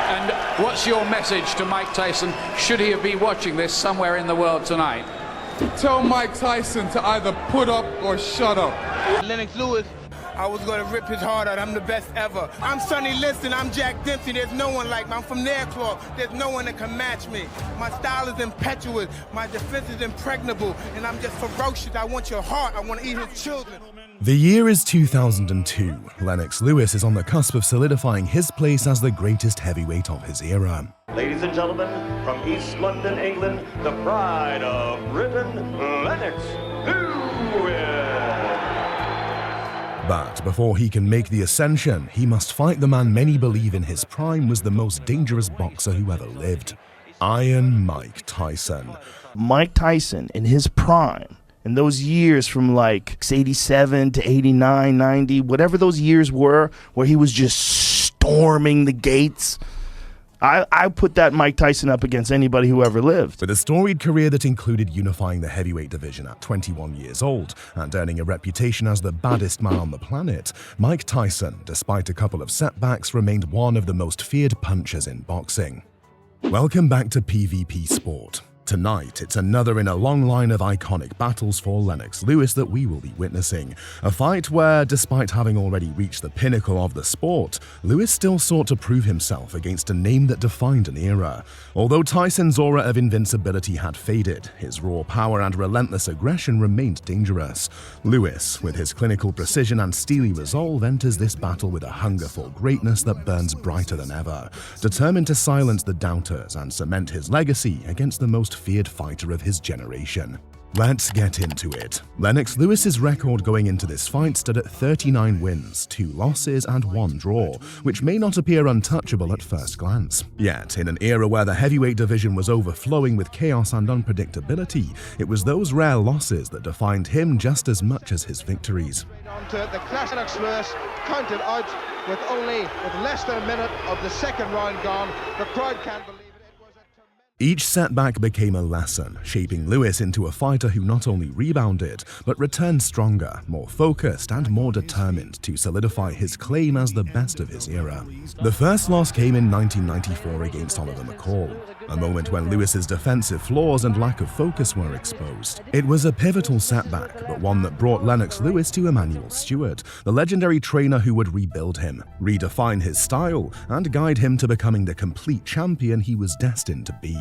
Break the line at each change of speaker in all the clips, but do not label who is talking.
And what's your message to Mike Tyson, should he have been watching this somewhere in the world tonight?
Tell Mike Tyson to either put up or shut up.
Lennox Lewis, I was going to rip his heart out. I'm the best ever. I'm Sonny Liston. I'm Jack Dempsey. There's no one like me. I'm from Nairclaw. There's no one that can match me. My style is impetuous. My defense is impregnable. And I'm just ferocious. I want your heart. I want to eat his children.
The year is 2002. Lennox Lewis is on the cusp of solidifying his place as the greatest heavyweight of his era.
Ladies and gentlemen, from East London, England, the pride of Britain, Lennox Lewis.
But before he can make the ascension, he must fight the man many believe in his prime was the most dangerous boxer who ever lived. Iron Mike Tyson.
Mike Tyson, in his prime, in those years from like 87 to 89, 90, whatever those years were, where he was just storming the gates, I put that Mike Tyson up against anybody who ever lived.
With a storied career that included unifying the heavyweight division at 21 years old and earning a reputation as the baddest man on the planet, Mike Tyson, despite a couple of setbacks, remained one of the most feared punchers in boxing. Welcome back to PvP Sport. Tonight, it's another in a long line of iconic battles for Lennox Lewis that we will be witnessing. A fight where, despite having already reached the pinnacle of the sport, Lewis still sought to prove himself against a name that defined an era. Although Tyson's aura of invincibility had faded, his raw power and relentless aggression remained dangerous. Lewis, with his clinical precision and steely resolve, enters this battle with a hunger for greatness that burns brighter than ever, determined to silence the doubters and cement his legacy against the most feared fighter of his generation. Let's get into it. Lennox Lewis's record going into this fight stood at 39 wins, 2 losses and 1 draw, which may not appear untouchable at first glance. Yet, in an era where the heavyweight division was overflowing with chaos and unpredictability, it was those rare losses that defined him just as much as his victories.
Onto the classic Lennox Lewis, counted out with less than a minute of the second round gone. The crowd can't believe it.
Each setback became a lesson, shaping Lewis into a fighter who not only rebounded, but returned stronger, more focused, and more determined to solidify his claim as the best of his era. The first loss came in 1994 against Oliver McCall, a moment when Lewis's defensive flaws and lack of focus were exposed. It was a pivotal setback, but one that brought Lennox Lewis to Emmanuel Stewart, the legendary trainer who would rebuild him, redefine his style, and guide him to becoming the complete champion he was destined to be.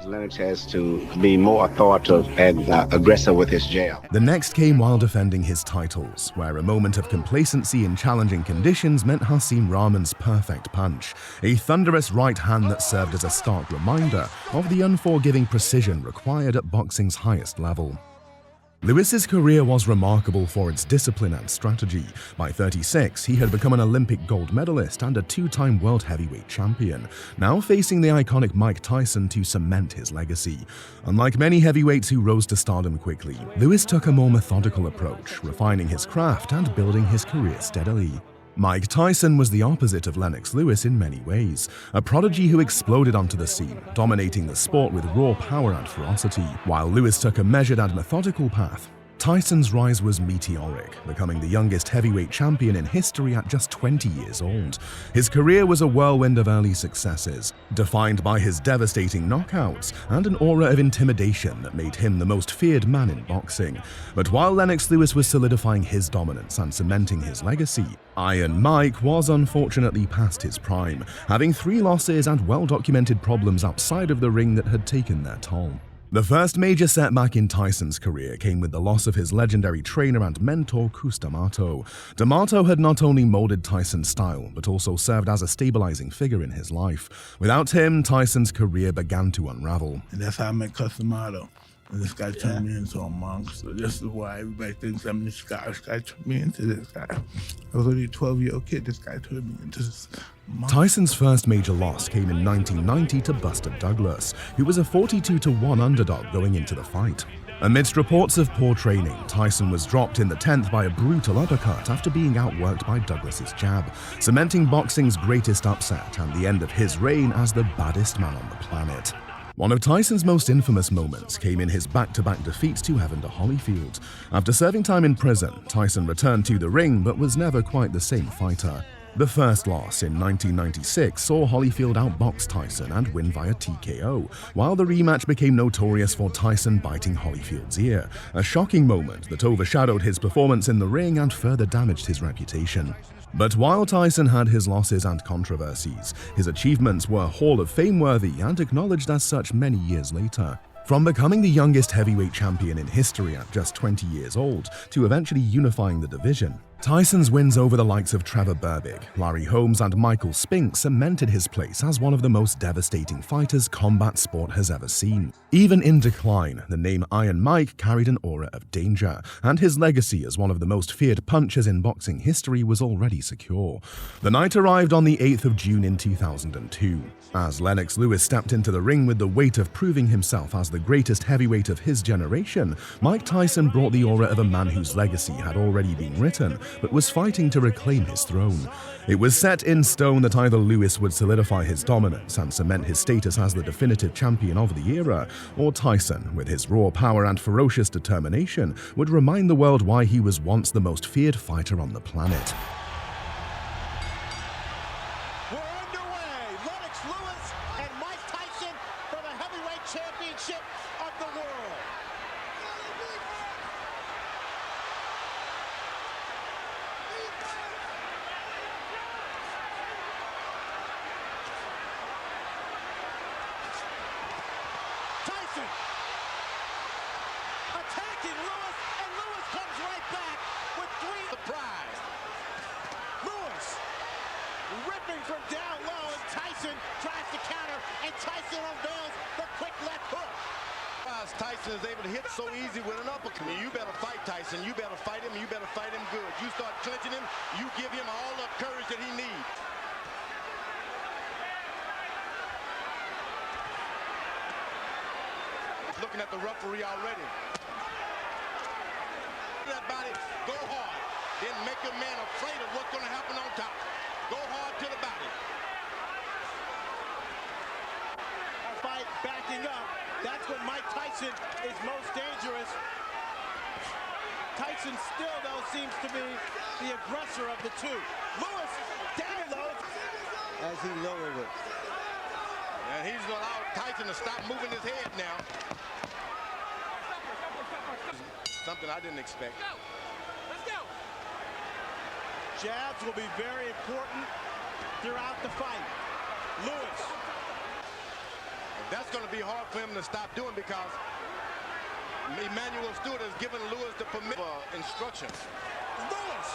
Lennox has to be more authoritative and aggressive with his jab.
The next came while defending his titles, where a moment of complacency in challenging conditions meant Hasim Rahman's perfect punch, a thunderous right hand that served as a stark reminder of the unforgiving precision required at boxing's highest level. Lewis's career was remarkable for its discipline and strategy. By 36, he had become an Olympic gold medalist and a 2-time world heavyweight champion, now facing the iconic Mike Tyson to cement his legacy. Unlike many heavyweights who rose to stardom quickly, Lewis took a more methodical approach, refining his craft and building his career steadily. Mike Tyson was the opposite of Lennox Lewis in many ways, a prodigy who exploded onto the scene, dominating the sport with raw power and ferocity. While Lewis took a measured and methodical path, Tyson's rise was meteoric, becoming the youngest heavyweight champion in history at just 20 years old. His career was a whirlwind of early successes, defined by his devastating knockouts and an aura of intimidation that made him the most feared man in boxing. But while Lennox Lewis was solidifying his dominance and cementing his legacy, Iron Mike was unfortunately past his prime, having 3 losses and well-documented problems outside of the ring that had taken their toll. The first major setback in Tyson's career came with the loss of his legendary trainer and mentor, Cus D'Amato. D'Amato had not only molded Tyson's style, but also served as a stabilizing figure in his life. Without him, Tyson's career began to unravel.
And that's how I met Cus D'Amato. And this guy turned me into a monk. So this is why everybody thinks I'm this guy. This guy turned me into this guy. I was only a 12-year-old kid. This guy turned me into this monk.
Tyson's first major loss came in 1990 to Buster Douglas, who was a 42-1 underdog going into the fight. Amidst reports of poor training, Tyson was dropped in the 10th by a brutal uppercut after being outworked by Douglas's jab, cementing boxing's greatest upset and the end of his reign as the baddest man on the planet. One of Tyson's most infamous moments came in his back-to-back defeats to Evander Holyfield. After serving time in prison, Tyson returned to the ring but was never quite the same fighter. The first loss in 1996 saw Holyfield outbox Tyson and win via TKO, while the rematch became notorious for Tyson biting Holyfield's ear, a shocking moment that overshadowed his performance in the ring and further damaged his reputation. But while Tyson had his losses and controversies, his achievements were Hall of Fame worthy and acknowledged as such many years later. From becoming the youngest heavyweight champion in history at just 20 years old to eventually unifying the division, Tyson's wins over the likes of Trevor Berbick, Larry Holmes, and Michael Spink cemented his place as one of the most devastating fighters combat sport has ever seen. Even in decline, the name Iron Mike carried an aura of danger, and his legacy as one of the most feared punchers in boxing history was already secure. The night arrived on the 8th of June in 2002. As Lennox Lewis stepped into the ring with the weight of proving himself as the greatest heavyweight of his generation, Mike Tyson brought the aura of a man whose legacy had already been written, but was fighting to reclaim his throne. It was set in stone that either Lewis would solidify his dominance and cement his status as the definitive champion of the era, or Tyson, with his raw power and ferocious determination, would remind the world why he was once the most feared fighter on the planet.
We're underway. Lennox Lewis and Mike Tyson for the heavyweight championship of the world. Tyson attacking Lewis, and Lewis comes right back with three. Surprise. Lewis ripping from down low, and Tyson tries to counter, and Tyson unveils the quick left hook. Tyson is able to hit so easy with an uppercut. You better fight Tyson. You better fight him. You better fight him good. You start clinching him, you give him all the courage that he needs. Looking at the referee already. That body, go hard. Then make your man afraid of what's going to happen on top. Go hard to the body. Fight backing up. That's when Mike Tyson is most dangerous. Tyson still, though, seems to be the aggressor of the two. Lewis down low as he lowered it. And he's going to allow Tyson to stop moving his head now. Something I didn't expect. Let's go. Jabs will be very important throughout the fight. Lewis. That's going to be hard for him to stop doing because Emmanuel Stewart has given Lewis the instructions. Lewis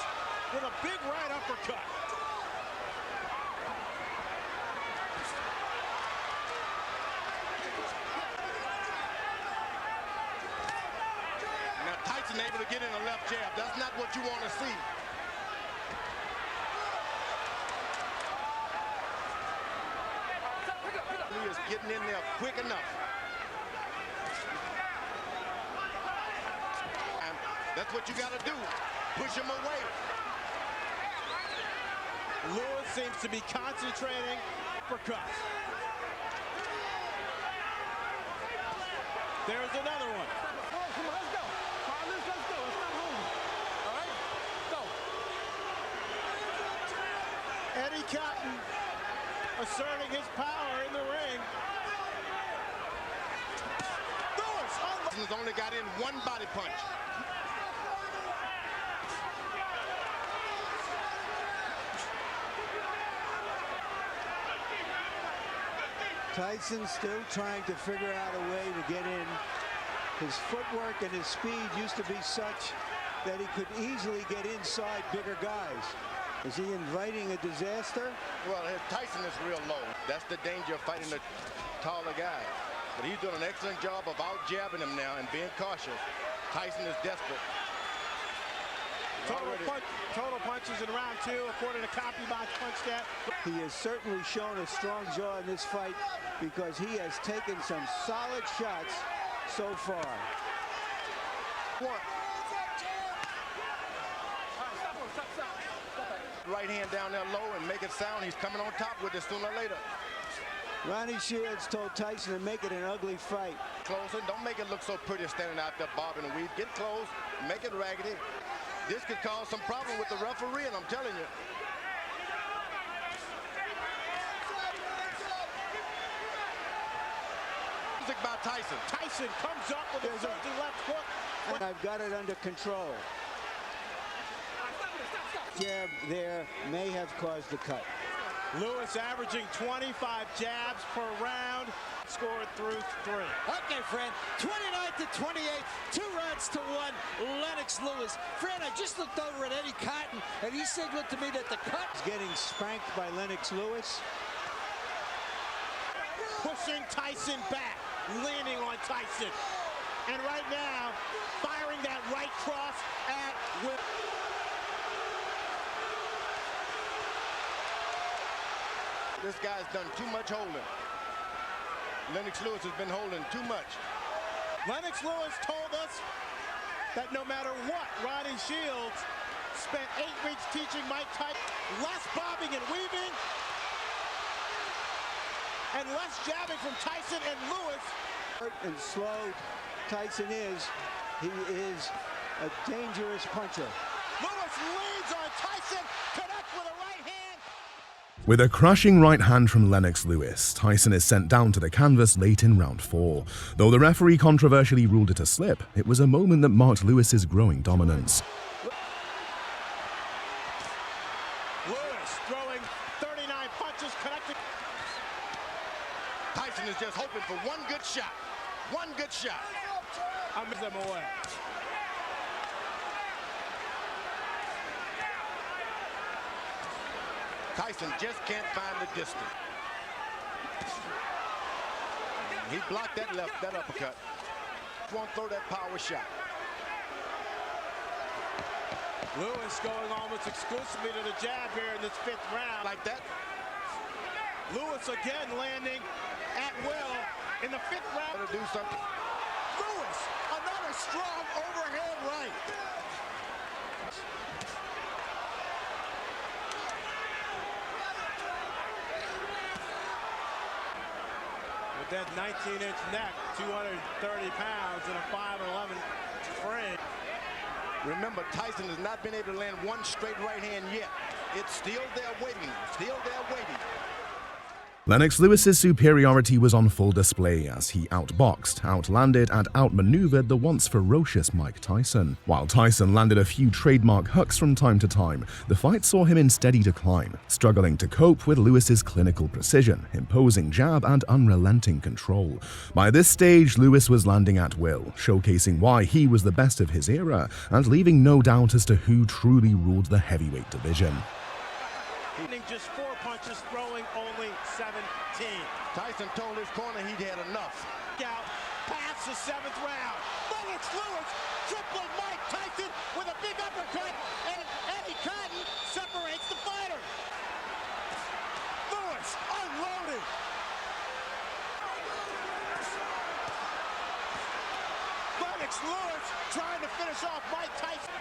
with a big right uppercut. Now Tyson able to get in a left jab. That's not what you want to see. He is getting in there quick enough. And that's what you got to do. Push him away. Lewis seems to be concentrating. Uppercut. There's another one. Come on, let's go. Let's go. It's not home. All right, go. Eddie Cotton asserting his power in the ring. Lewis has only got in one body punch.
Tyson still trying to figure out a way to get in. His footwork and his speed used to be such that he could easily get inside bigger guys. Is he inviting a disaster?
Well, Tyson is real low. That's the danger of fighting a taller guy. But he's doing an excellent job of out-jabbing him now and being cautious. Tyson is desperate. Total punches in round two, according to CopyBox Punch.
He has certainly shown a strong jaw in this fight because he has taken some solid shots so far.
Right hand down there low and make it sound. He's coming on top with it sooner or later.
Ronnie Shields told Tyson to make it an ugly fight.
Closer. Don't make it look so pretty standing out there bobbing and weave. Get close. Make it raggedy. This could cause some problem with the referee, and I'm telling you. characteristic about Tyson. Tyson comes up with a surging left hook.
And I've got it under control. Jab there may have caused the cut.
Lewis averaging 25 jabs per round, scored through 3.
Okay, Fran, 29-28, 2 rounds to 1, Lennox Lewis. Fran, I just looked over at Eddie Cotton, and he signaled to me that the cut
is getting spanked by Lennox Lewis.
Pushing Tyson back, leaning on Tyson. And right now, firing that right cross at Will.
This guy's done too much holding. Lennox Lewis has been holding too much.
Lennox Lewis told us that no matter what, Ronnie Shields spent 8 weeks teaching Mike Tyson less bobbing and weaving and less jabbing from Tyson and Lewis.
And slow Tyson is, he is a dangerous puncher.
Lewis leads on Tyson, connects with a right hand.
With a crushing right hand from Lennox Lewis, Tyson is sent down to the canvas late in round 4. Though the referee controversially ruled it a slip, it was a moment that marked Lewis's growing dominance.
Lewis throwing 39 punches, connecting.
Tyson is just hoping for one good shot. One good shot.
I miss them away.
Tyson just can't find the distance. He blocked that uppercut. Won't throw that power shot.
Lewis going almost exclusively to the jab here in this 5th round.
Like that.
Lewis again landing at will in the 5th round.
To do something.
Lewis, another strong overhand right. With that 19-inch neck, 230 pounds, and a 5'11" frame.
Remember, Tyson has not been able to land one straight right hand yet. It's still there waiting, still there waiting.
Lennox Lewis's superiority was on full display as he outboxed, outlanded, and outmaneuvered the once ferocious Mike Tyson. While Tyson landed a few trademark hooks from time to time, the fight saw him in steady decline, struggling to cope with Lewis's clinical precision, imposing jab, and unrelenting control. By this stage, Lewis was landing at will, showcasing why he was the best of his era, and leaving no doubt as to who truly ruled the heavyweight division.
Just 4 punches, throwing only 17.
Tyson told his corner he'd had enough.
Out past the 7th round. Lennox Lewis tripling Mike Tyson with a big uppercut, and Eddie Cotton separates the fighter. Lewis unloaded. Lennox Lewis trying to finish off Mike Tyson.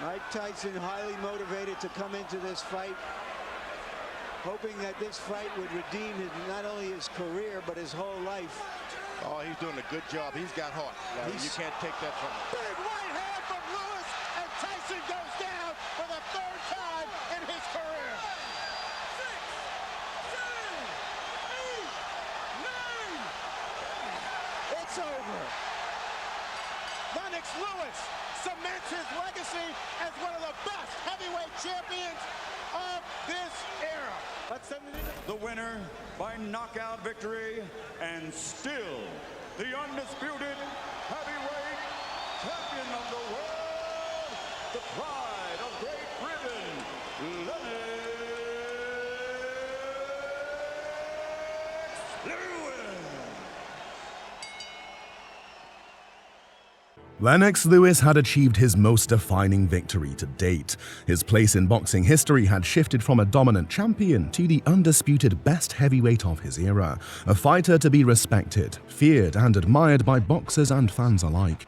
Mike Tyson highly motivated to come into this fight, hoping that this fight would redeem not only his career, but his whole life.
Oh, he's doing a good job. He's got heart. You can't take that from him.
Big right hand from Lewis, and Tyson goes down for the 3rd time in his career. 6, 7, 8, 9. It's over. Lennox Lewis cements his legacy as one of the best heavyweight champions of this era.
The winner by knockout victory, and still the undisputed heavyweight champion of the world, the pride of Great Britain, Lennox Lewis.
Lennox Lewis had achieved his most defining victory to date. His place in boxing history had shifted from a dominant champion to the undisputed best heavyweight of his era, a fighter to be respected, feared, and admired by boxers and fans alike.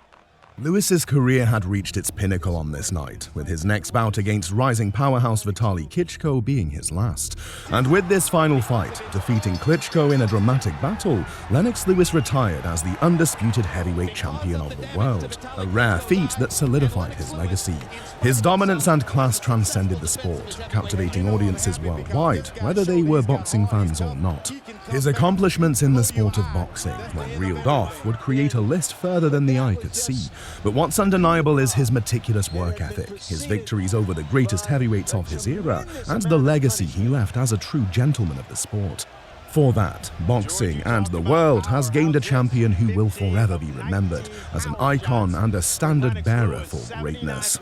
Lewis's career had reached its pinnacle on this night, with his next bout against rising powerhouse Vitaly Klitschko being his last. And with this final fight, defeating Klitschko in a dramatic battle, Lennox Lewis retired as the undisputed heavyweight champion of the world, a rare feat that solidified his legacy. His dominance and class transcended the sport, captivating audiences worldwide, whether they were boxing fans or not. His accomplishments in the sport of boxing, when reeled off, would create a list further than the eye could see. But what's undeniable is his meticulous work ethic, his victories over the greatest heavyweights of his era, and the legacy he left as a true gentleman of the sport. For that, boxing and the world has gained a champion who will forever be remembered as an icon and a standard bearer for greatness.